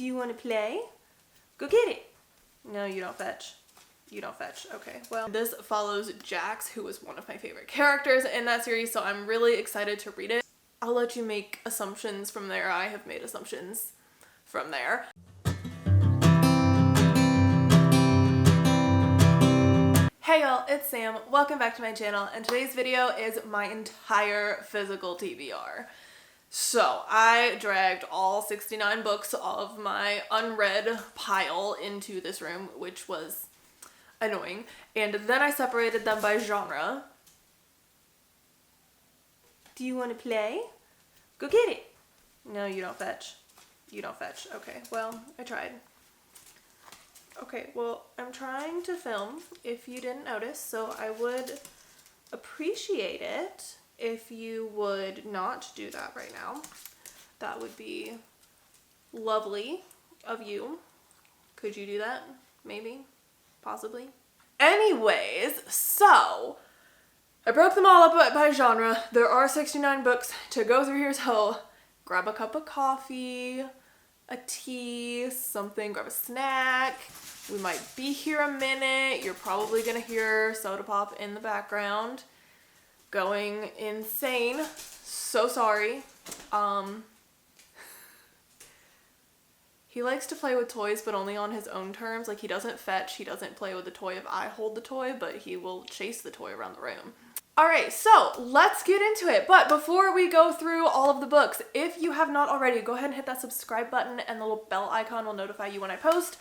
Do you want to play? Go get it. No, you don't fetch. You don't fetch. Okay, well, this follows Jax, who is one of my favorite characters in that series, so I'm really excited to read it. I'll let you make assumptions from there. I have made assumptions from there. Hey y'all, it's Sam. Welcome back to my channel, and today's video is my entire physical TBR. So I dragged all 69 books of my unread pile into this room, which was annoying, and then I separated them by genre. Do you want to play? Go get it. No, you don't fetch. You don't fetch. Okay, well, I tried. Okay, well, I'm trying to film, if you didn't notice, so I would appreciate it if you would not do that right now. That would be lovely of you. Could you do that? Maybe? Possibly? Anyways, so I broke them all up by genre. There are 69 books to go through here, so grab a cup of coffee, a tea, something, grab a snack. We might be here a minute. You're probably gonna hear Soda Pop in the background going insane. So sorry. He likes to play with toys, but only on his own terms. Like, he doesn't fetch, he doesn't play with the toy if I hold the toy, but he will chase the toy around the room. Alright, so let's get into it. But before we go through all of the books, if you have not already, go ahead and hit that subscribe button, and the little bell icon will notify you when I post.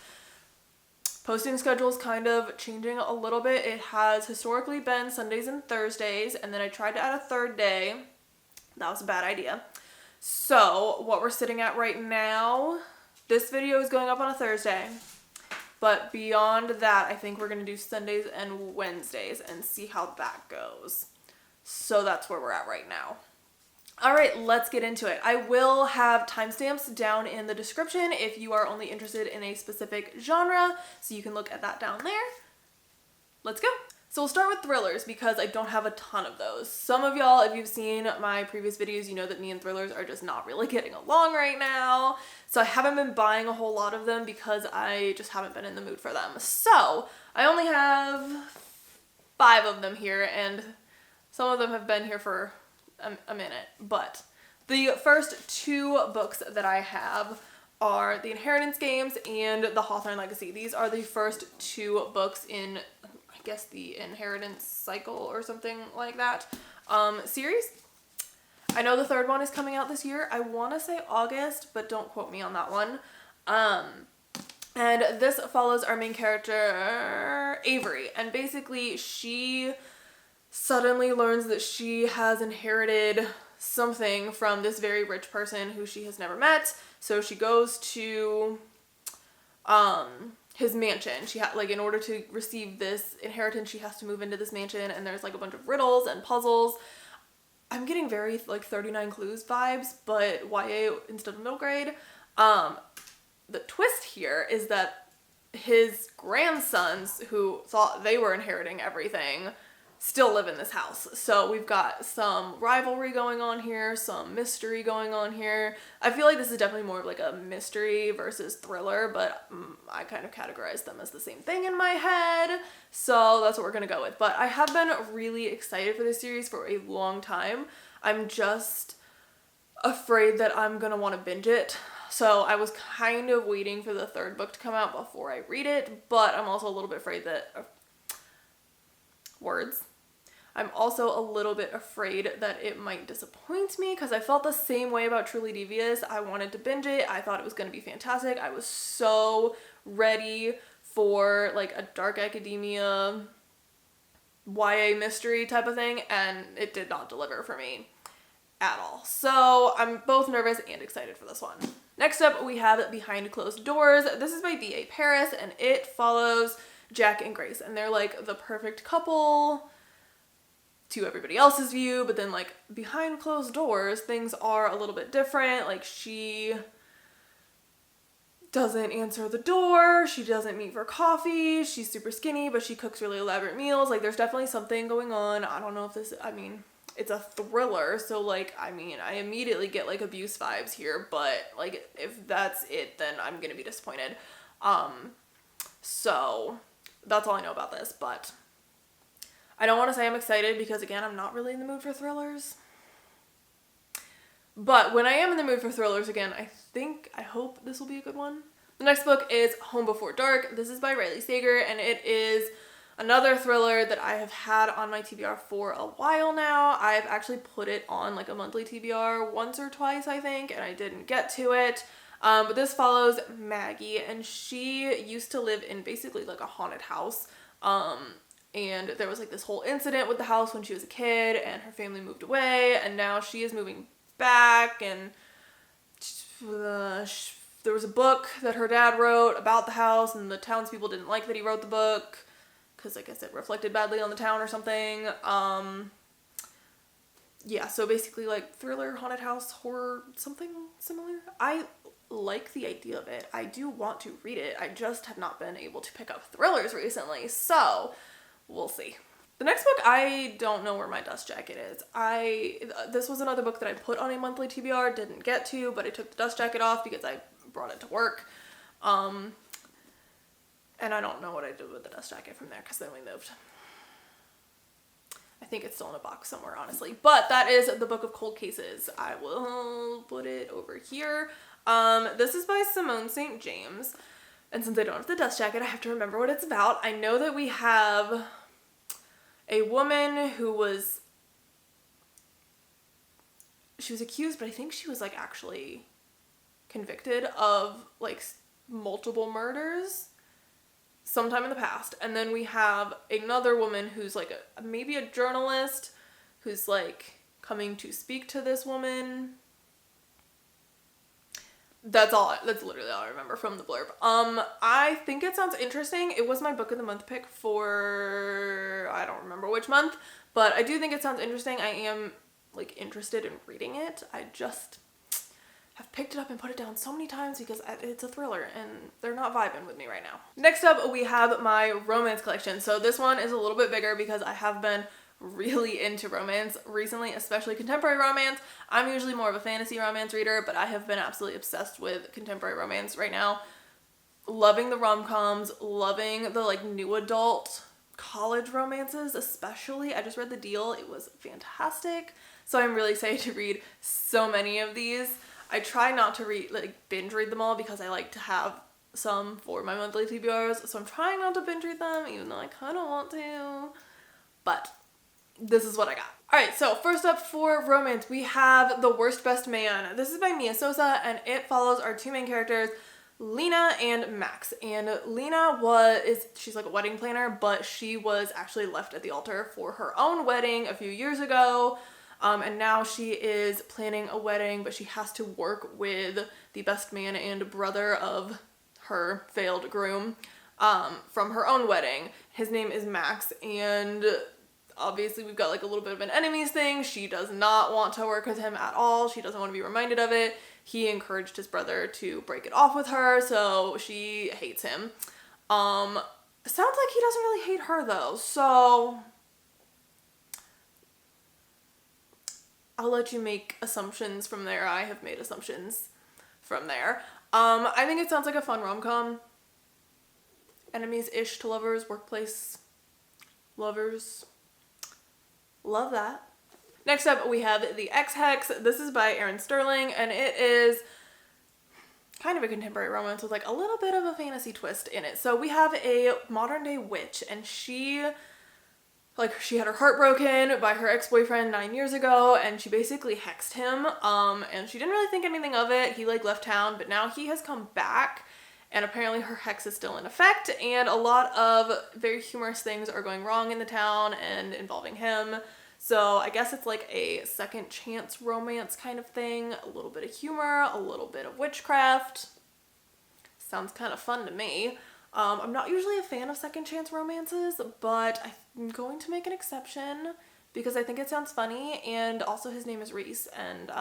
Posting schedule is kind of changing a little bit. It has historically been Sundays and Thursdays, and then I tried to add a third day. That was a bad idea. So what we're sitting at right now, this video is going up on a Thursday, but beyond that, I think we're going to do Sundays and Wednesdays and see how that goes. So that's where we're at right now. All right, let's get into it. I will have timestamps down in the description if you are only interested in a specific genre, so you can look at that down there. Let's go. So we'll start with thrillers because I don't have a ton of those. Some of y'all, if you've seen my previous videos, you know that me and thrillers are just not really getting along right now. So I haven't been buying a whole lot of them because I just haven't been in the mood for them. So I only have 5 of them here, and some of them have been here for a minute. But the first 2 books that I have are The Inheritance Games and The Hawthorne Legacy. These are the first 2 books in, I guess, the Inheritance Cycle or something like that series. I know the third one is coming out this year. I want to say August, but don't quote me on that one. And this follows our main character, Avery, and basically she suddenly learns that she has inherited something from this very rich person who she has never met. So she goes to his mansion. In order to receive this inheritance, she has to move into this mansion, and there's like a bunch of riddles and puzzles. I'm getting very like 39 Clues vibes, but YA instead of middle grade. The twist here is that his grandsons, who thought they were inheriting everything, still live in this house. So we've got some rivalry going on here, some mystery going on here. I feel like this is definitely more of like a mystery versus thriller, but I kind of categorize them as the same thing in my head. So that's what we're gonna go with. But I have been really excited for this series for a long time. I'm just afraid that I'm gonna want to binge it. So I was kind of waiting for the third book to come out before I read it, but I'm also a little bit afraid that I'm also a little bit afraid that it might disappoint me because I felt the same way about Truly Devious. I wanted to binge it. I thought it was going to be fantastic. I was so ready for like a dark academia YA mystery type of thing, and it did not deliver for me at all. So I'm both nervous and excited for this one. Next up, we have Behind Closed Doors. This is by B.A. Paris, and it follows Jack and Grace, and they're like the perfect couple to everybody else's view, but then like behind closed doors things are a little bit different. Like, she doesn't answer the door, she doesn't meet for coffee, she's super skinny but she cooks really elaborate meals. Like, there's definitely something going on. I don't know if this, I mean, it's a thriller, so like, I mean, I immediately get like abuse vibes here, but like if that's it, then I'm gonna be disappointed. So that's all I know about this, but I don't want to say I'm excited because again, I'm not really in the mood for thrillers. But when I am in the mood for thrillers again, I hope this will be a good one. The next book is Home Before Dark. This is by Riley Sager, and it is another thriller that I have had on my TBR for a while now. I've actually put it on like a monthly TBR once or twice, I think, and I didn't get to it. But this follows Maggie, and she used to live in basically like a haunted house. And there was like this whole incident with the house when she was a kid, and her family moved away, and now she is moving back, and there was a book that her dad wrote about the house, and the townspeople didn't like that he wrote the book because I guess it reflected badly on the town or something. Yeah, so basically like thriller, haunted house, horror, something similar. I like the idea of it. I do want to read it. I just have not been able to pick up thrillers recently, so we'll see. The next book, I don't know where my dust jacket is. This was another book that I put on a monthly TBR, didn't get to, but I took the dust jacket off because I brought it to work. And I don't know what I did with the dust jacket from there because then we moved. I think it's still in a box somewhere, honestly. But that is the Book of Cold Cases. I will put it over here. This is by Simone St. James. And since I don't have the dust jacket, I have to remember what it's about. I know that we have a woman who she was accused, but I think she was like actually convicted of like multiple murders sometime in the past. And then we have another woman who's like maybe a journalist who's like coming to speak to this woman. That's literally all I remember from the blurb. I think it sounds interesting. It was my book of the month pick for, I don't remember which month, but I do think it sounds interesting. I am like interested in reading it. I just have picked it up and put it down so many times because it's a thriller and they're not vibing with me right now. Next up, we have my romance collection. So this one is a little bit bigger because I have been really into romance recently, especially contemporary romance. I'm usually more of a fantasy romance reader, but I have been absolutely obsessed with contemporary romance right now. Loving the rom-coms, loving the like new adult college romances, especially. I just read The Deal. It was fantastic. So I'm really excited to read so many of these. I try not to binge read them all because I like to have some for my monthly TBRs. So I'm trying not to binge read them, even though I kind of want to. But this is what I got. Alright, so first up for romance, we have The Worst Best Man. This is by Mia Sosa, and it follows our two main characters, Lena and Max. And Lena she's like a wedding planner, but she was actually left at the altar for her own wedding a few years ago. And now she is planning a wedding, but she has to work with the best man and brother of her failed groom from her own wedding. His name is Max, and obviously we've got like a little bit of an enemies thing. She does not want to work with him at all. She doesn't want to be reminded of it. He encouraged his brother to break it off with her, so she hates him. Sounds like he doesn't really hate her though, so I'll let you make assumptions from there. I have made assumptions from there. I think it sounds like a fun rom-com. Enemies-ish to lovers, workplace lovers. Love that. Next up, we have The Ex-Hex. This is by Erin Sterling, and it is kind of a contemporary romance with like a little bit of a fantasy twist in it. So we have a modern-day witch, and she had her heart broken by her ex-boyfriend 9 years ago, and she basically hexed him, and she didn't really think anything of it. He like left town, but now he has come back, and apparently her hex is still in effect, and a lot of very humorous things are going wrong in the town and involving him. So I guess it's like a second chance romance kind of thing. A little bit of humor, a little bit of witchcraft. Sounds kind of fun to me. I'm not usually a fan of second chance romances, but I'm going to make an exception because I think it sounds funny, and also his name is Reese, and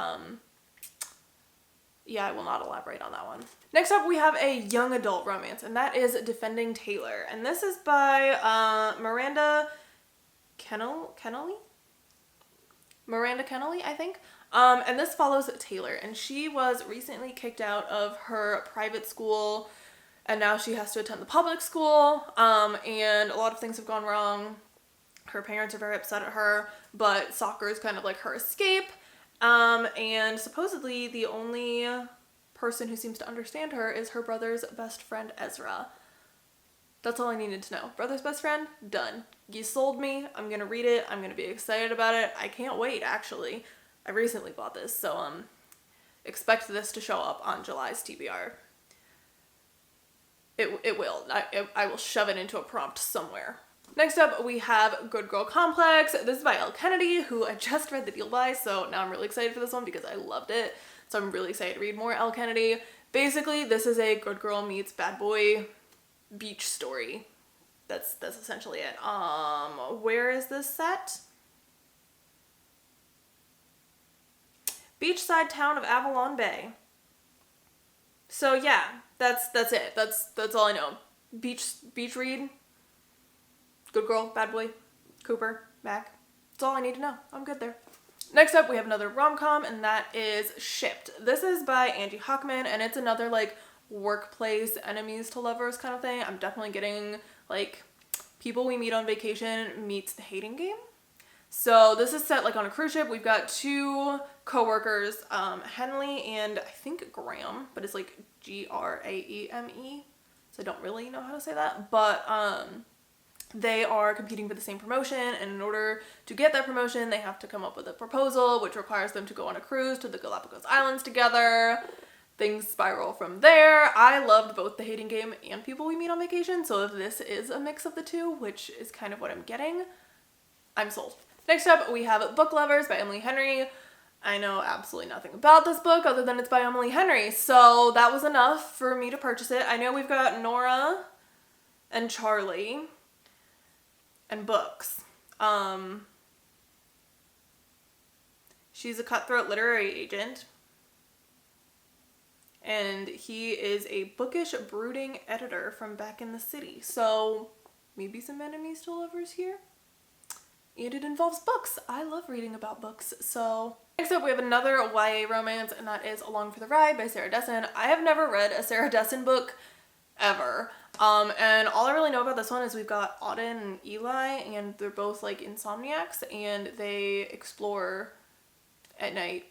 yeah, I will not elaborate on that one. Next up, we have a young adult romance, and that is Defending Taylor, and this is by Miranda Kennelly? Miranda Kennelly, I think. And this follows Taylor, and she was recently kicked out of her private school, and now she has to attend the public school, and a lot of things have gone wrong. Her parents are very upset at her, but soccer is kind of like her escape, and supposedly the only person who seems to understand her is her brother's best friend, Ezra. That's all I needed to know. Brother's best friend? Done. You sold me. I'm gonna read it. I'm gonna be excited about it. I can't wait, actually. I recently bought this, so expect this to show up on July's TBR. It will. I will shove it into a prompt somewhere. Next up, we have Good Girl Complex. This is by Elle Kennedy, who I just read the deal by, so now I'm really excited for this one because I loved it. So I'm really excited to read more Elle Kennedy. Basically, this is a good girl meets bad boy beach story. That's essentially it. Where is this set? Beachside town of Avalon Bay. So yeah, that's it. That's all I know. Beach read. Good girl, bad boy, Cooper, Mac. That's all I need to know. I'm good there. Next up, we have another rom-com, and that is Shipped. This is by Angie Hockman, and it's another like workplace enemies to lovers kind of thing. I'm definitely getting like people we meet on vacation meets the hating game. So this is set like on a cruise ship. We've got two co-workers, Henley and I think Graham, but it's like Graeme. So I don't really know how to say that, but they are competing for the same promotion, and in order to get that promotion, they have to come up with a proposal, which requires them to go on a cruise to the Galapagos Islands together. Things spiral from there. I loved both The Hating Game and People We Meet on Vacation, so if this is a mix of the two, which is kind of what I'm getting, I'm sold. Next up, we have Book Lovers by Emily Henry. I know absolutely nothing about this book other than it's by Emily Henry, so that was enough for me to purchase it. I know we've got Nora and Charlie and books. She's a cutthroat literary agent, and he is a bookish, brooding editor from back in the city. So maybe some enemies to lovers here. And it involves books. I love reading about books. So next up, we have another YA romance, and that is Along for the Ride by Sarah Dessen. I have never read a Sarah Dessen book ever. And all I really know about this one is we've got Auden and Eli, and they're both like insomniacs, and they explore at night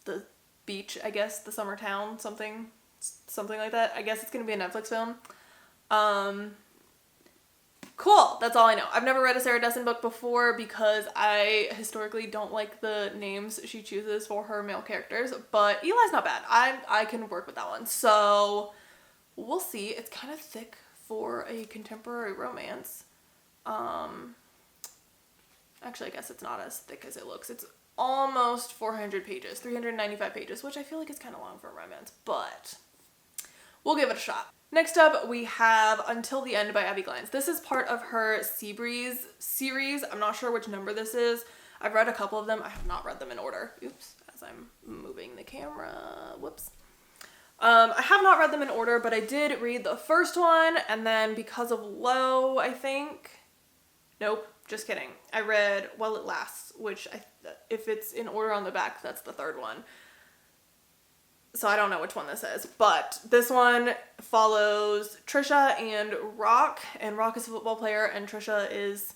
the beach, I guess, the summer town, something like that. I guess it's gonna be a Netflix film. Cool, that's all I know. I've never read a Sarah Dessen book before because I historically don't like the names she chooses for her male characters, but Eli's not bad. I can work with that one. So we'll see. It's kind of thick for a contemporary romance. Actually, I guess it's not as thick as it looks. It's almost 400 pages, 395 pages, which I feel like is kind of long for a romance, but we'll give it a shot. Next up, we have Until the End by Abby Glines. This is part of her Seabreeze series. I'm not sure which number this is. I've read a couple of them. I have not read them in order. Oops, as I'm moving the camera. Whoops. I have not read them in order, but I did read the first one, and then Because of Low, I think. Nope, just kidding. I read While It Lasts, which if it's in order on the back, that's the third one. So I don't know which one this is, but this one follows Trisha and Rock is a football player, and Trisha is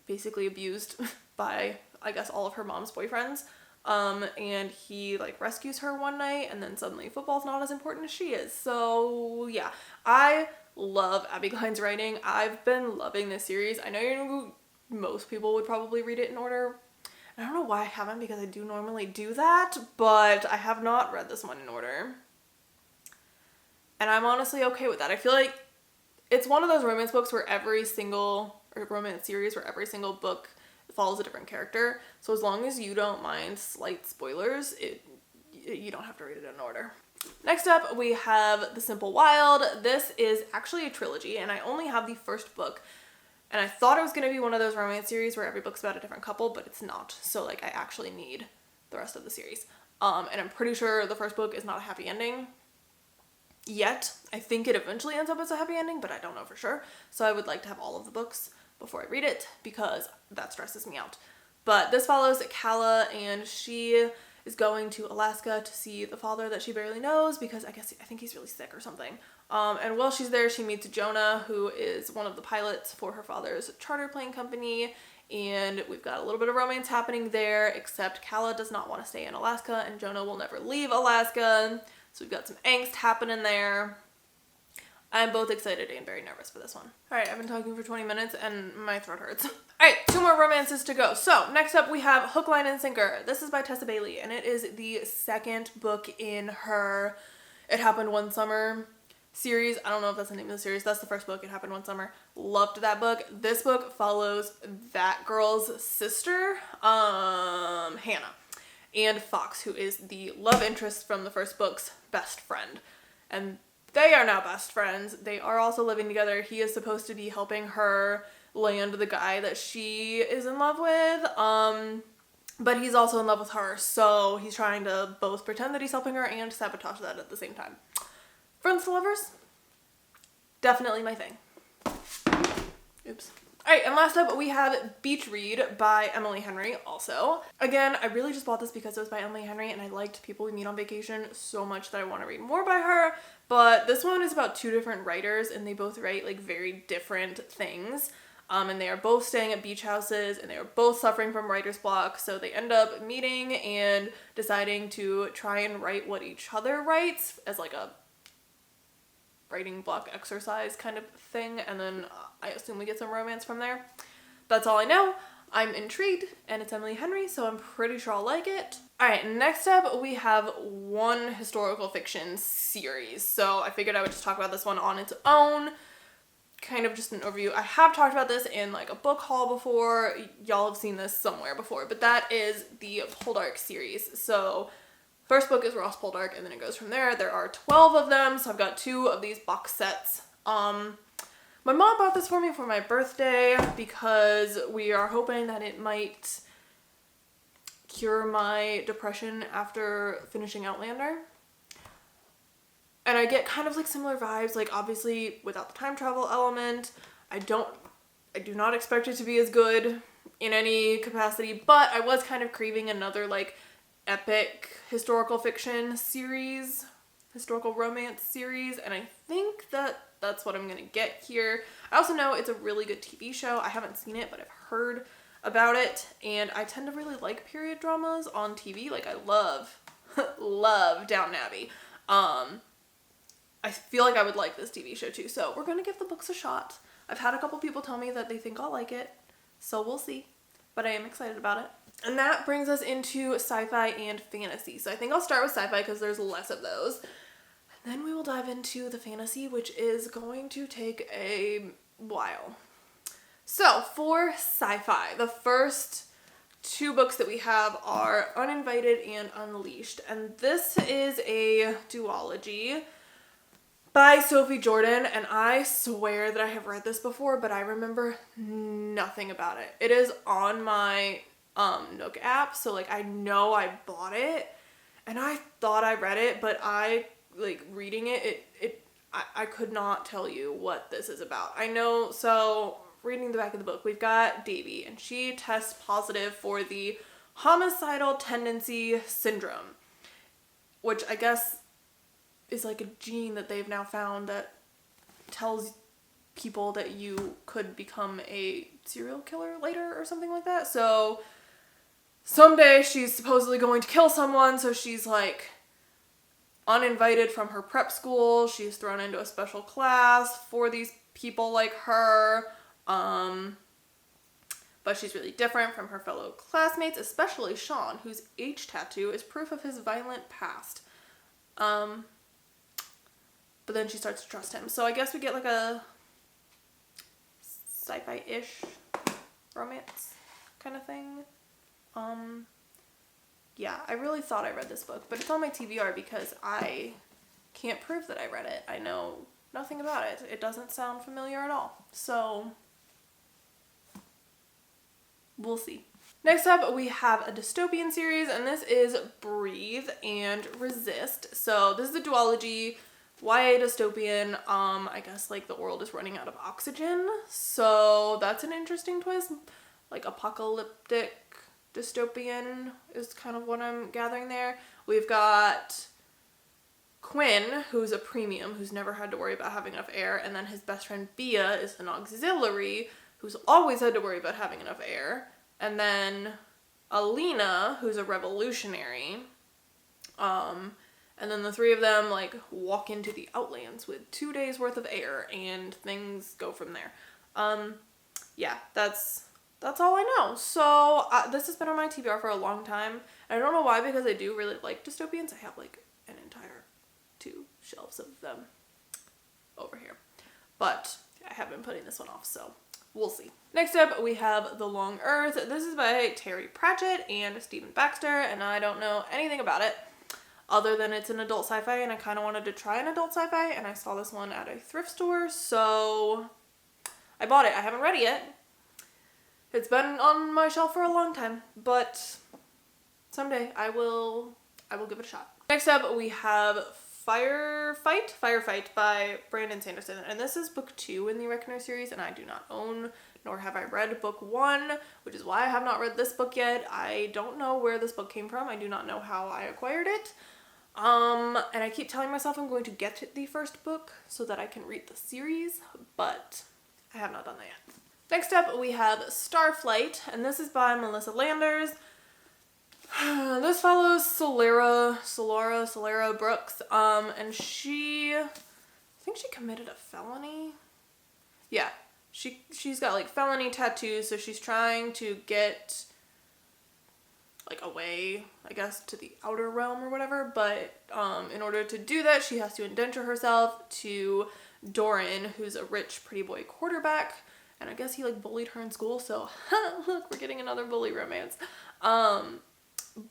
basically abused by, I guess, all of her mom's boyfriends. And he like rescues her one night, and then suddenly football's not as important as she is. So yeah, I love Abby Glines' writing. I've been loving this series. I know most people would probably read it in order. I don't know why I haven't, because I do normally do that, but I have not read this one in order. And I'm honestly okay with that. I feel like it's one of those romance books where romance series where every single book follows a different character. So as long as you don't mind slight spoilers, you don't have to read it in order. Next up, we have The Simple Wild. This is actually a trilogy, and I only have the first book. And I thought it was going to be one of those romance series where every book's about a different couple, but it's not. So, like, I actually need the rest of the series. And I'm pretty sure the first book is not a happy ending yet. I think it eventually ends up as a happy ending, but I don't know for sure. So I would like to have all of the books before I read it, because that stresses me out. But this follows Kala, and she is going to Alaska to see the father that she barely knows because I think he's really sick or something. And while she's there, she meets Jonah, who is one of the pilots for her father's charter plane company. And we've got a little bit of romance happening there, except Kala does not want to stay in Alaska, and Jonah will never leave Alaska. So we've got some angst happening there. I'm both excited and very nervous for this one. Alright, I've been talking for 20 minutes and my throat hurts. Alright, 2 more romances to go. So, next up we have Hook, Line, and Sinker. This is by Tessa Bailey, and it is the second book in her It Happened One Summer series. I don't know if that's the name of the series. That's the first book, It Happened One Summer. Loved that book. This book follows that girl's sister, Hannah, and Fox, who is the love interest from the first book's best friend. And they are now best friends. They are also living together. He is supposed to be helping her land the guy that she is in love with. But he's also in love with her. So he's trying to both pretend that he's helping her and sabotage that at the same time. Friends to lovers? Definitely my thing. Oops. Alright, and last up we have Beach Read by Emily Henry also. Again, I really just bought this because it was by Emily Henry and I liked People We Meet on Vacation so much that I want to read more by her. But this one is about 2 different writers and they both write like very different things. And they are both staying at beach houses and they are both suffering from writer's block. So they end up meeting and deciding to try and write what each other writes as like a writing block exercise kind of thing, and then I assume we get some romance from there. That's all I know. I'm intrigued, and it's Emily Henry, so I'm pretty sure I'll like it. Alright, next up we have one historical fiction series, so I figured I would just talk about this one on its own, kind of just an overview. I have talked about this in like a book haul before, y'all have seen this somewhere before, but that is the Poldark series. So first book is Ross Poldark, and then it goes from there. There are 12 of them, so I've got 2 of these box sets. My mom bought this for me for my birthday because we are hoping that it might cure my depression after finishing Outlander. And I get kind of like similar vibes, like obviously without the time travel element. I do not expect it to be as good in any capacity, but I was kind of craving another like epic historical fiction series, historical romance series, and I think that that's what I'm gonna get here. I also know it's a really good TV show. I haven't seen it, but I've heard about it, and I tend to really like period dramas on TV. Like I love Downton Abbey. I feel like I would like this TV show too, so we're gonna give the books a shot. I've had a couple people tell me that they think I'll like it, so we'll see, but I am excited about it. And that brings us into sci-fi and fantasy. So I think I'll start with sci-fi because there's less of those. And then we will dive into the fantasy, which is going to take a while. So for sci-fi, the first 2 books that we have are Uninvited and Unleashed. And this is a duology by Sophie Jordan, and I swear that I have read this before, but I remember nothing about it. It is on my Nook app, so like I know I bought it and I thought I read it, but I like reading I could not tell you what this is about. I know, so reading the back of the book, we've got Davy and she tests positive for the homicidal tendency syndrome, which I guess is like a gene that they've now found that tells people that you could become a serial killer later or something like that. So someday she's supposedly going to kill someone, so she's like uninvited from her prep school. She's thrown into a special class for these people like her. But she's really different from her fellow classmates, especially Sean, whose H tattoo is proof of his violent past. But then she starts to trust him. So I guess we get like a sci-fi-ish romance kind of thing. Yeah, I really thought I read this book, but it's on my TBR because I can't prove that I read it. I know nothing about it. It doesn't sound familiar at all. So we'll see. Next up, we have a dystopian series, and this is Breathe and Resist. So this is a duology, YA dystopian. I guess like the world is running out of oxygen. So that's an interesting twist. Like apocalyptic dystopian is kind of what I'm gathering there. We've got Quinn, who's a premium, who's never had to worry about having enough air, and then his best friend Bia is an auxiliary, who's always had to worry about having enough air, and then Alina, who's a revolutionary, and then the three of them, like, walk into the Outlands with 2 days worth of air, and things go from there. Yeah, that's all I know. So, this has been on my TBR for a long time. I don't know why, because I do really like dystopians. I have, like, an entire 2 shelves of them over here. But I have been putting this one off, so we'll see. Next up, we have The Long Earth. This is by Terry Pratchett and Stephen Baxter, and I don't know anything about it other than it's an adult sci-fi, and I kind of wanted to try an adult sci-fi, and I saw this one at a thrift store, so I bought it. I haven't read it yet. It's been on my shelf for a long time, but someday I will give it a shot. Next up, we have Firefight by Brandon Sanderson, and this is book 2 in the Reckoner series, and I do not own nor have I read book 1, which is why I have not read this book yet. I don't know where this book came from. I do not know how I acquired it. And I keep telling myself I'm going to get the first book so that I can read the series, but I have not done that yet. Next up, we have Starflight, and this is by Melissa Landers. This follows Solara Brooks, and I think she committed a felony. Yeah, she's got, like, felony tattoos, so she's trying to get, like, away, I guess, to the outer realm or whatever, but in order to do that, she has to indenture herself to Doran, who's a rich pretty boy quarterback, and I guess he, like, bullied her in school, so look, we're getting another bully romance.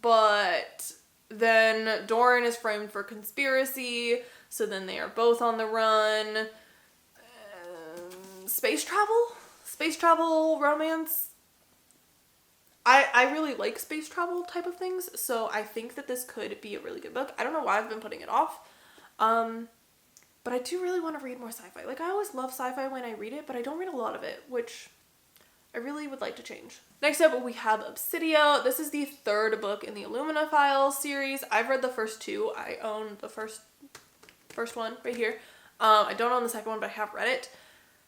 But then Doran is framed for conspiracy, so then they are both on the run. Space travel romance. I really like space travel type of things, so I think that this could be a really good book. I don't know why I've been putting it off, but I do really want to read more sci-fi. Like, I always love sci-fi when I read it, but I don't read a lot of it, which I really would like to change. Next up, we have Obsidio. This is the 3rd book in the Illumina Files series. I've read the first 2. I own the first one right here. I don't own the second one, but I have read it.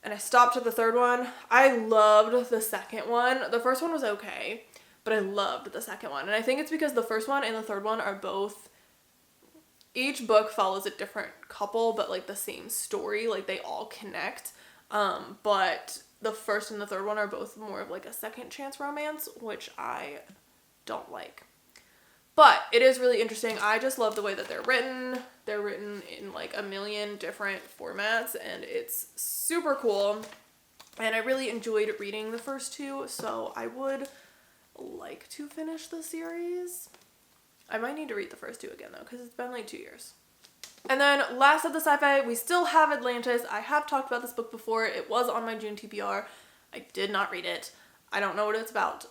And I stopped at the 3rd one. I loved the second one. The first one was okay, but I loved the second one. And I think it's because the first one and the 3rd one are both, each book follows a different couple, but, like, the same story. Like, they all connect. But the first and the 3rd one are both more of, like, a second chance romance, which I don't like. But it is really interesting. I just love the way that they're written. They're written in, like, a million different formats, and it's super cool. And I really enjoyed reading the first 2, so I would like to finish the series. I might need to read the first 2 again, though, because it's been, like, 2 years. And then last of the sci-fi, we still have Atlantis. I have talked about this book before. It was on my June TBR. I did not read it. I don't know what it's about.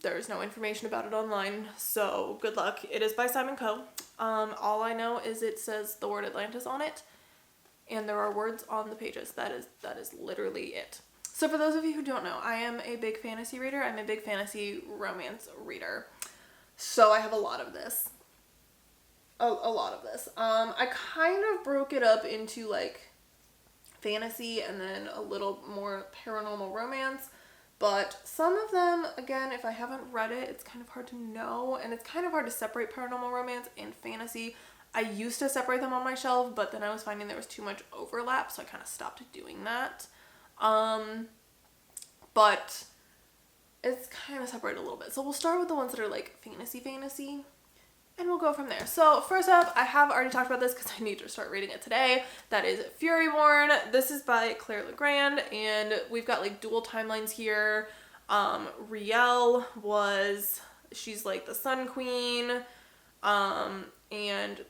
There's no information about it online, so good luck. It is by Simon Coe. All I know is it says the word Atlantis on it, and there are words on the pages. That is literally it. So for those of you who don't know, I am a big fantasy reader. I'm a big fantasy romance reader. So I have a lot of this. A lot of this. I kind of broke it up into, like, fantasy and then a little more paranormal romance. But some of them, again, if I haven't read it, it's kind of hard to know. And it's kind of hard to separate paranormal romance and fantasy. I used to separate them on my shelf, but then I was finding there was too much overlap, so I kind of stopped doing that. But it's kind of separated a little bit. So we'll start with the ones that are, like, fantasy. And we'll go from there. So first up, I have already talked about this because I need to start reading it today. That is Furyborn. This is by Claire Legrand, and we've got, like, dual timelines here. Riel she's, like, the Sun Queen, and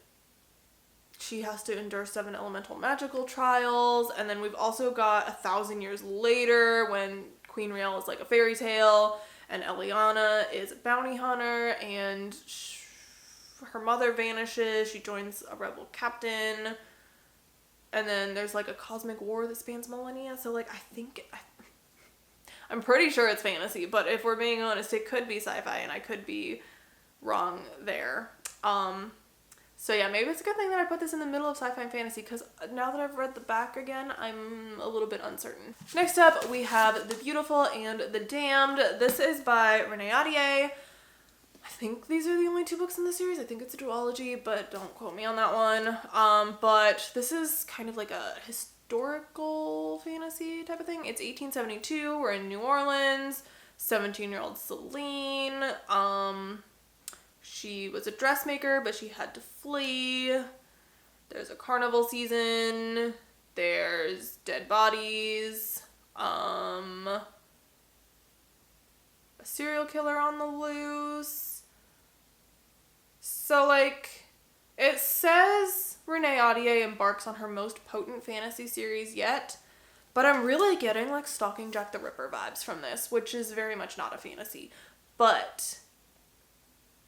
she has to endure 7 elemental magical trials. And then we've also got 1,000 years later when Queen Riel is, like, a fairy tale, and Eliana is a bounty hunter, and her mother vanishes, she joins a rebel captain, and then there's, like, a cosmic war that spans millennia. So, like, I'm pretty sure it's fantasy, but if we're being honest, it could be sci-fi, and I could be wrong there. So yeah, maybe it's a good thing that I put this in the middle of sci-fi and fantasy, because now that I've read the back again, I'm a little bit uncertain. Next up, we have The Beautiful and the Damned. This is by Renee Ahdieh. I think these are the only 2 books in the series. I think it's a duology, but don't quote me on that one. But this is kind of like a historical fantasy type of thing. It's 1872. We're in New Orleans. 17-year-old Celine. She was a dressmaker, but she had to flee. There's a carnival season. There's dead bodies. A serial killer on the loose. So, like, it says Renee Ahdieh embarks on her most potent fantasy series yet, but I'm really getting, like, Stalking Jack the Ripper vibes from this, which is very much not a fantasy. But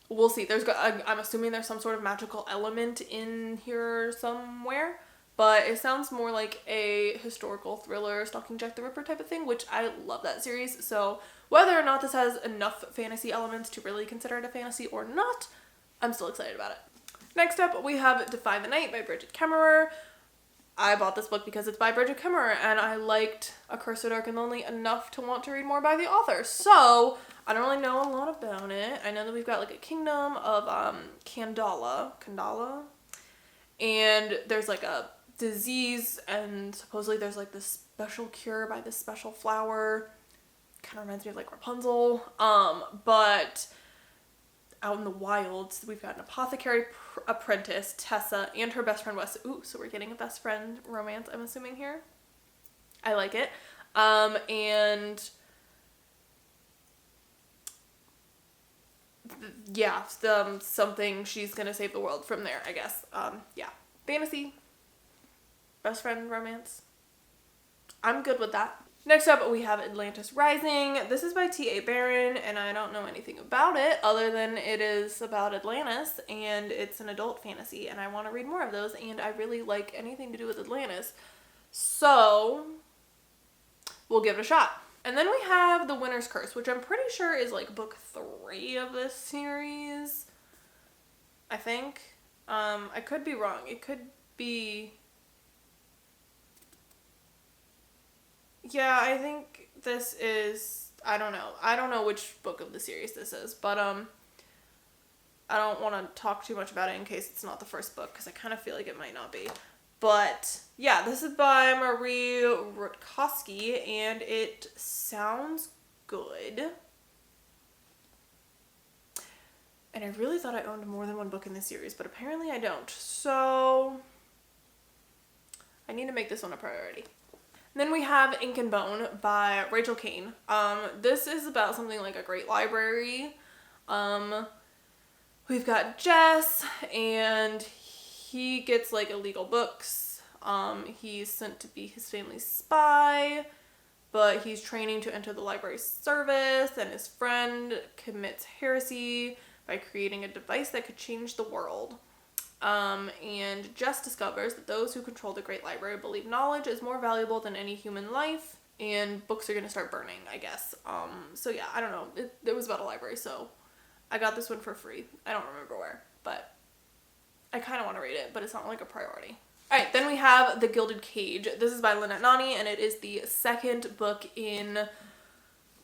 we'll see. I'm assuming there's some sort of magical element in here somewhere, but it sounds more like a historical thriller, Stalking Jack the Ripper type of thing, which I love that series. So whether or not this has enough fantasy elements to really consider it a fantasy or not, I'm still excited about it. Next up, we have Defy the Night by Bridget Kemmerer. I bought this book because it's by Bridget Kemmerer, and I liked A Curse so Dark and Lonely enough to want to read more by the author. So I don't really know a lot about it. I know that we've got like a kingdom of Kandala, and there's like a disease, and supposedly there's like this special cure by this special flower. Kind of reminds me of like Rapunzel. But out in the wilds, we've got an apothecary apprentice, Tessa, and her best friend Wes. Ooh, so we're getting a best friend romance, I'm assuming here. I like it. And yeah, something, she's gonna save the world from there, I guess. Yeah, fantasy, best friend romance. I'm good with that. Next up, we have Atlantis Rising. This is by T.A. Barron, and I don't know anything about it other than it is about Atlantis, and it's an adult fantasy, and I want to read more of those, and I really like anything to do with Atlantis. So we'll give it a shot. And then we have The Winter's Curse, which I'm pretty sure is like book 3 of this series, I think. I could be wrong. It could be... Yeah, I think this is... I don't know. I don't know which book of the series this is, but I don't want to talk too much about it in case it's not the first book, because I kind of feel like it might not be. But yeah, this is by Marie Rutkowski, and it sounds good. And I really thought I owned more than one book in this series, but apparently I don't. So I need to make this one a priority. And then we have Ink and Bone by Rachel Kane. This is about something like a great library. We've got Jess, and he gets like illegal books. He's sent to be his family's spy, but he's training to enter the library service, and his friend commits heresy by creating a device that could change the world. And Jess discovers that those who control the Great Library believe knowledge is more valuable than any human life, and books are going to start burning, I guess. So yeah, I don't know. It was about a library, so I got this one for free. I don't remember where, but I kind of want to read it, but it's not like a priority. Alright, then we have The Gilded Cage. This is by Lynette Nani, and it is the second book in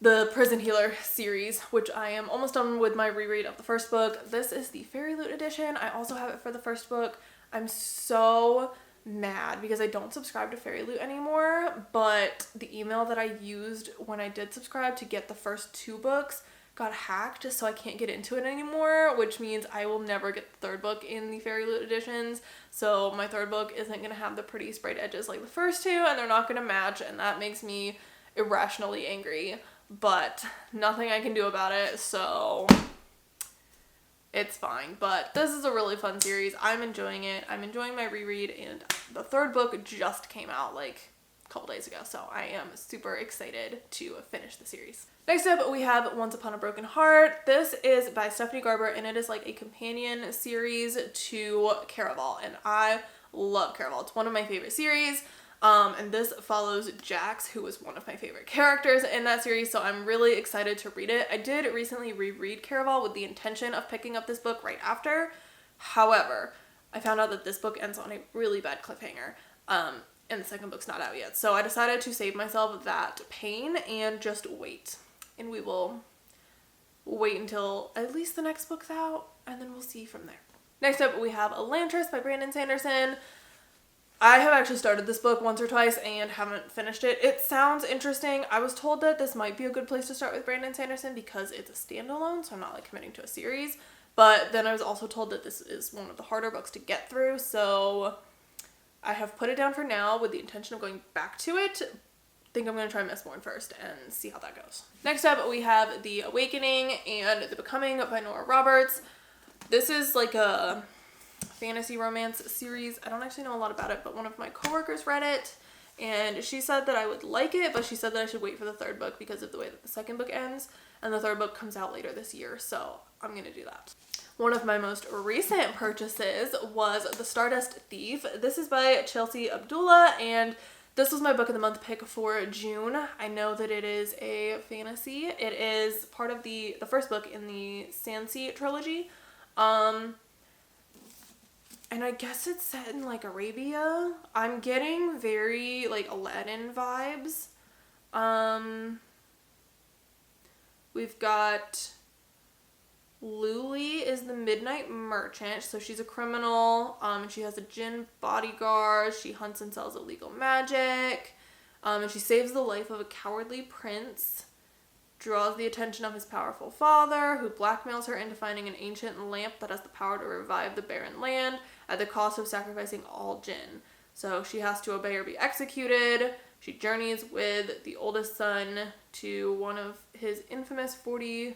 the Prison Healer series, which I am almost done with my reread of the first book. This is the Fairy Loot edition. I also have it for the first book. I'm so mad because I don't subscribe to Fairy Loot anymore, but the email that I used when I did subscribe to get the first 2 books got hacked, so I can't get into it anymore, which means I will never get the third book in the Fairy Loot editions. So my third book isn't going to have the pretty sprayed edges like the first 2, and they're not going to match, and that makes me irrationally angry. But nothing I can do about it, so it's fine. But this is a really fun series. I'm enjoying it. I'm enjoying my reread, and the third book just came out like a couple days ago, so I am super excited to finish the series. Next up, we have Once Upon a Broken Heart. This is by Stephanie Garber, and it is like a companion series to Caraval, and I love Caraval. It's one of my favorite series. And this follows Jax, who was one of my favorite characters in that series, so I'm really excited to read it. I did recently reread Caraval with the intention of picking up this book right after. However, I found out that this book ends on a really bad cliffhanger, and the second book's not out yet. So I decided to save myself that pain and just wait. And we will wait until at least the next book's out, and then we'll see from there. Next up, we have Elantris by Brandon Sanderson. I have actually started this book once or twice and haven't finished it. It sounds interesting. I was told that this might be a good place to start with Brandon Sanderson because it's a standalone, so I'm not like committing to a series. But then I was also told that this is one of the harder books to get through, so I have put it down for now with the intention of going back to it. I think I'm going to try Mistborn first and see how that goes. Next up, we have The Awakening and The Becoming by Nora Roberts. This is like a fantasy romance series. I don't actually know a lot about it, but one of my coworkers read it, and she said that I would like it, but she said that I should wait for the third book because of the way that the second book ends, and the third book comes out later this year, so I'm going to do that. One of my most recent purchases was The Stardust Thief. This is by Chelsea Abdullah, and this was my book of the month pick for June. I know that it is a fantasy. It is part of the first book in the Scifi trilogy. And I guess it's set in like Arabia. I'm getting very like Aladdin vibes. We've got Luli is the midnight merchant, so she's a criminal, and she has a djinn bodyguard. She hunts and sells illegal magic, and she saves the life of a cowardly prince, draws the attention of his powerful father, who blackmails her into finding an ancient lamp that has the power to revive the barren land at the cost of sacrificing all djinn. So she has to obey or be executed. She journeys with the oldest son to one of his infamous 40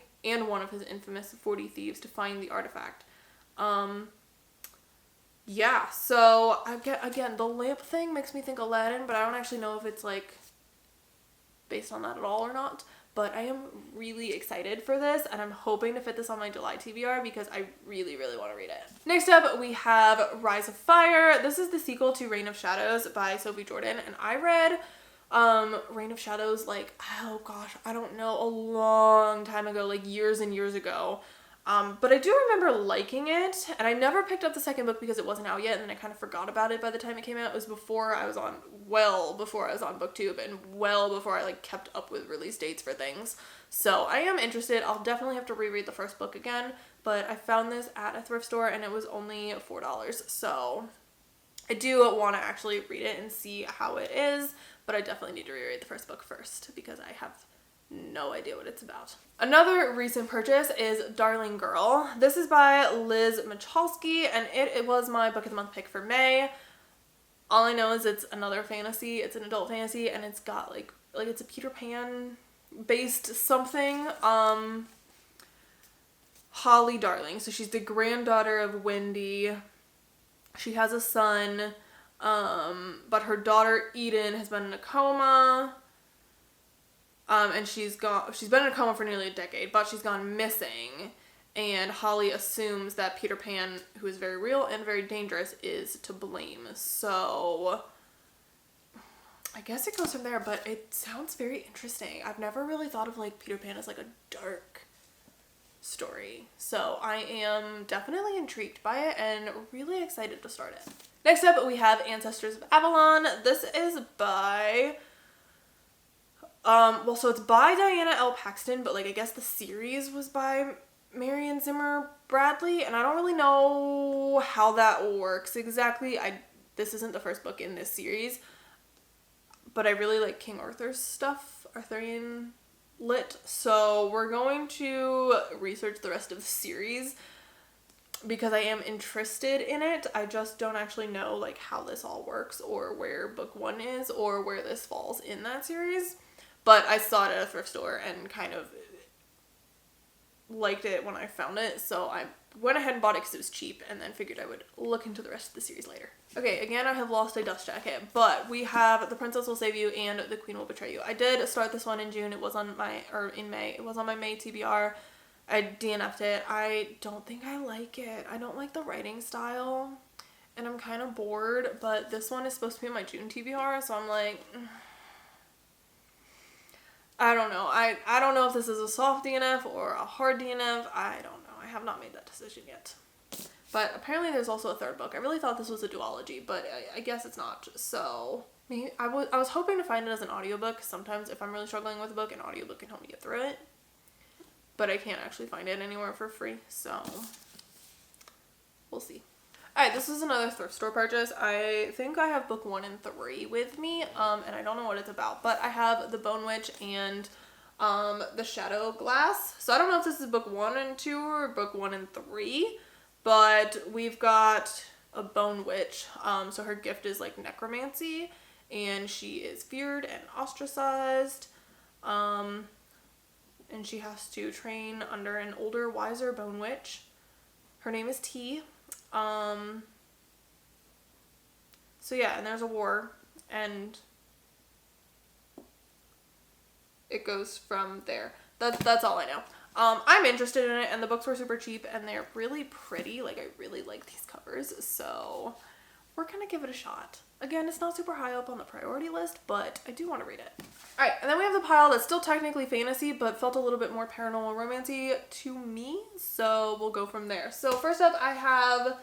thieves to find the artifact. Yeah, so again, the lamp thing makes me think Aladdin, but I don't actually know if it's like based on that at all or not. But I am really excited for this, and I'm hoping to fit this on my July TBR because I really, really want to read it. Next up, we have Rise of Fire. This is the sequel to Reign of Shadows by Sophie Jordan, and I read Reign of Shadows like, oh gosh, I don't know, a long time ago, like years and years ago. But I do remember liking it, and I never picked up the second book because it wasn't out yet, and then I kind of forgot about it by the time it came out. It was before I was on BookTube, and well before I like kept up with release dates for things. So I am interested. I'll definitely have to reread the first book again, but I found this at a thrift store, and it was only $4, so I do want to actually read it and see how it is, but I definitely need to reread the first book first because I have no idea what it's about. Another recent purchase is Darling Girl. This is by Liz Michalski, and it was my book of the month pick for May. All I know is it's another fantasy. It's an adult fantasy, and it's got like it's a Peter Pan based something. Holly Darling. So she's the granddaughter of Wendy. She has a son, but her daughter Eden has been in a coma. And she's been in a coma for nearly a decade, but she's gone missing, and Holly assumes that Peter Pan, who is very real and very dangerous, is to blame. So I guess it goes from there, but it sounds very interesting. I've never really thought of like Peter Pan as like a dark story, so I am definitely intrigued by it and really excited to start it. Next up, we have Ancestors of Avalon. This is by so it's by Diana L. Paxton, but like I guess the series was by Marion Zimmer Bradley, and I don't really know how that works exactly. This isn't the first book in this series, but I really like King Arthur's stuff, Arthurian lit, so we're going to research the rest of the series because I am interested in it. I just don't actually know like how this all works or where book one is or where this falls in that series. But I saw it at a thrift store and kind of liked it when I found it, so I went ahead and bought it because it was cheap, and then figured I would look into the rest of the series later. Okay, again, I have lost a dust jacket, but we have The Princess Will Save You and The Queen Will Betray You. I did start this one in June. It was in May. It was on my May TBR. I DNF'd it. I don't think I like it. I don't like the writing style. and I'm kind of bored, but this one is supposed to be my June TBR, so I'm like, I don't know. I don't know if this is a soft DNF or a hard DNF. I don't know. I have not made that decision yet. But apparently there's also a third book. I really thought this was a duology, but I guess it's not. So maybe I was hoping to find it as an audiobook. Sometimes if I'm really struggling with a book, an audiobook can help me get through it. But I can't actually find it anywhere for free, so we'll see. Alright, this is another thrift store purchase. I think I have book 1 and 3 with me, and I don't know what it's about, but I have The Bone Witch and The Shadow Glass. So I don't know if this is book 1 and 2 or book 1 and 3, but we've got a Bone Witch. So her gift is like necromancy, and she is feared and ostracized, and she has to train under an older, wiser Bone Witch. Her name is T. So yeah, and there's a war, and it goes from there. That's all I know. I'm interested in it, and the books were super cheap, and they're really pretty. Like, I really like these covers, so we're gonna give it a shot. Again, it's not super high up on the priority list, but I do want to read it. Alright, and then we have the pile that's still technically fantasy, but felt a little bit more paranormal romancy to me, so we'll go from there. So first up, I have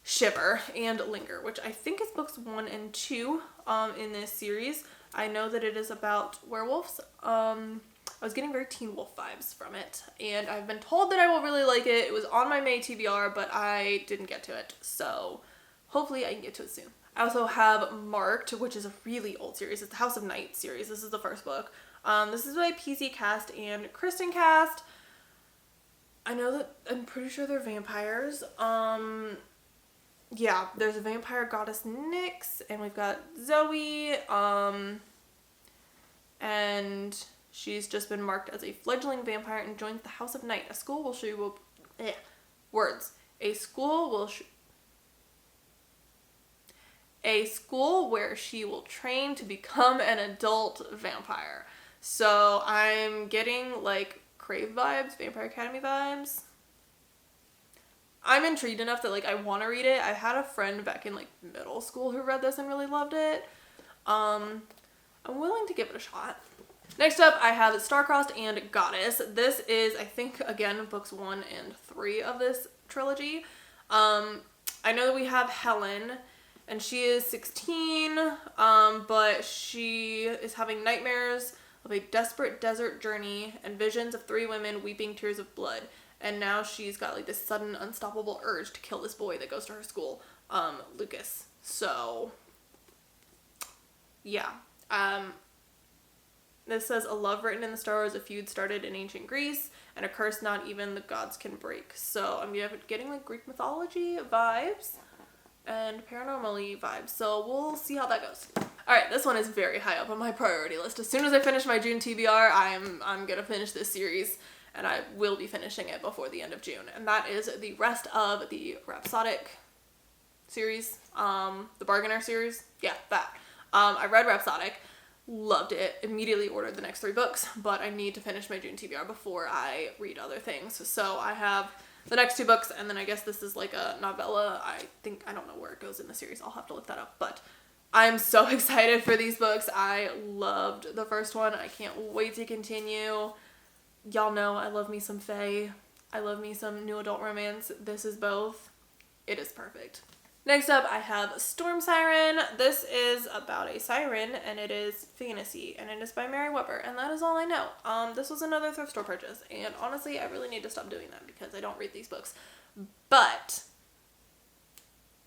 Shiver and Linger, which I think is books 1 and 2 in this series. I know that it is about werewolves. I was getting very Teen Wolf vibes from it, and I've been told that I will really like it. It was on my May TBR, but I didn't get to it, so hopefully I can get to it soon. I also have Marked, which is a really old series. It's the House of Night series. This is the first book. This is by PC Cast and Kristen Cast. I know that, I'm pretty sure they're vampires. Yeah, there's a vampire goddess Nyx, and we've got Zoe, and she's just been marked as a fledgling vampire and joins the House of Night, a school where she will, a school where she will train to become an adult vampire. So I'm getting like Crave vibes, Vampire Academy vibes. I'm intrigued enough that like I want to read it. I had a friend back in like middle school who read this and really loved it. I'm willing to give it a shot. Next up, I have Star-Crossed and Goddess. This is, I think, again, books 1 and 3 of this trilogy. I know that we have Helen, and she is 16, but she is having nightmares of a desperate desert journey and visions of 3 women weeping tears of blood. And now she's got like this sudden unstoppable urge to kill this boy that goes to her school, Lucas. So, yeah. This says, a love written in the stars, a feud started in ancient Greece, and a curse not even the gods can break. So I'm getting like Greek mythology vibes and paranormal-y vibes. So we'll see how that goes. Alright, this one is very high up on my priority list. As soon as I finish my June TBR, I'm gonna finish this series, and I will be finishing it before the end of June. And that is the rest of the Rhapsodic series, the Bargainer series. Yeah, that. I read Rhapsodic. Loved it. Immediately ordered the next 3 books, but I need to finish my June TBR before I read other things. So I have the next 2 books, and then I guess this is like a novella. I don't know where it goes in the series. I'll have to look that up, but I'm so excited for these books. I loved the first one. I can't wait to continue. Y'all know I love me some fae. I love me some new adult romance. This is both. It is perfect. Next up, I have Storm Siren. This is about a siren, and it is fantasy, and it is by Mary Weber, and that is all I know. This was another thrift store purchase, and honestly, I really need to stop doing that because I don't read these books. But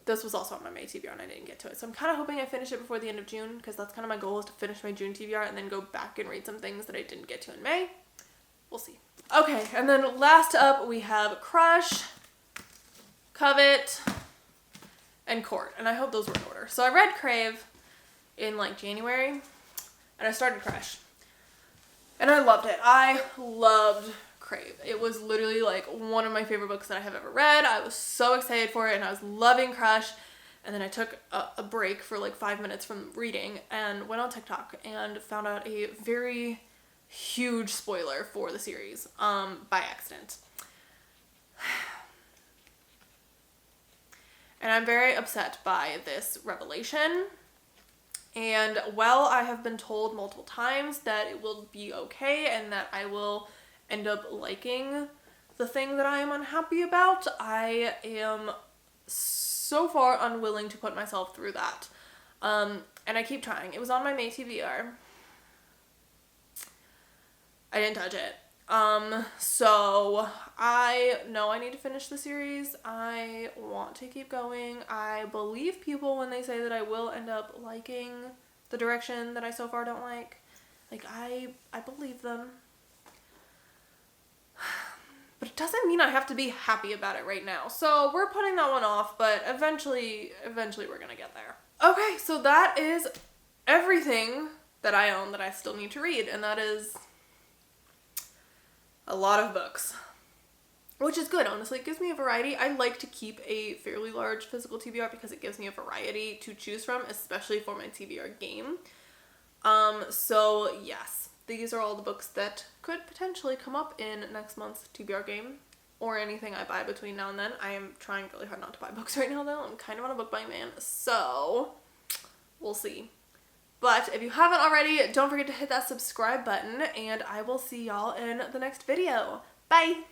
this was also on my May TBR, and I didn't get to it. So I'm kind of hoping I finish it before the end of June, because that's kind of my goal, is to finish my June TBR and then go back and read some things that I didn't get to in May. We'll see. Okay, and then last up, we have Crush, Covet, and Court, and I hope those were in order. So I read Crave in like January, and I started Crush, and I loved it. I loved Crave. It was literally like one of my favorite books that I have ever read. I was so excited for it, and I was loving Crush, and then I took a break for like 5 minutes from reading and went on TikTok and found out a very huge spoiler for the series by accident. And I'm very upset by this revelation. And while I have been told multiple times that it will be okay and that I will end up liking the thing that I am unhappy about, I am so far unwilling to put myself through that. And I keep trying. It was on my May TBR. I didn't touch it. So I know I need to finish the series. I want to keep going. I believe people when they say that I will end up liking the direction that I so far don't like. Like, I believe them. But it doesn't mean I have to be happy about it right now. So we're putting that one off, but eventually we're gonna get there. Okay, so that is everything that I own that I still need to read, and that is a lot of books. Which is good, honestly. It gives me a variety. I like to keep a fairly large physical TBR because it gives me a variety to choose from, especially for my TBR game. So yes, these are all the books that could potentially come up in next month's TBR game, or anything I buy between now and then. I am trying really hard not to buy books right now, though. I'm kind of on a book buying man, so we'll see. But if you haven't already, don't forget to hit that subscribe button, and I will see y'all in the next video. Bye!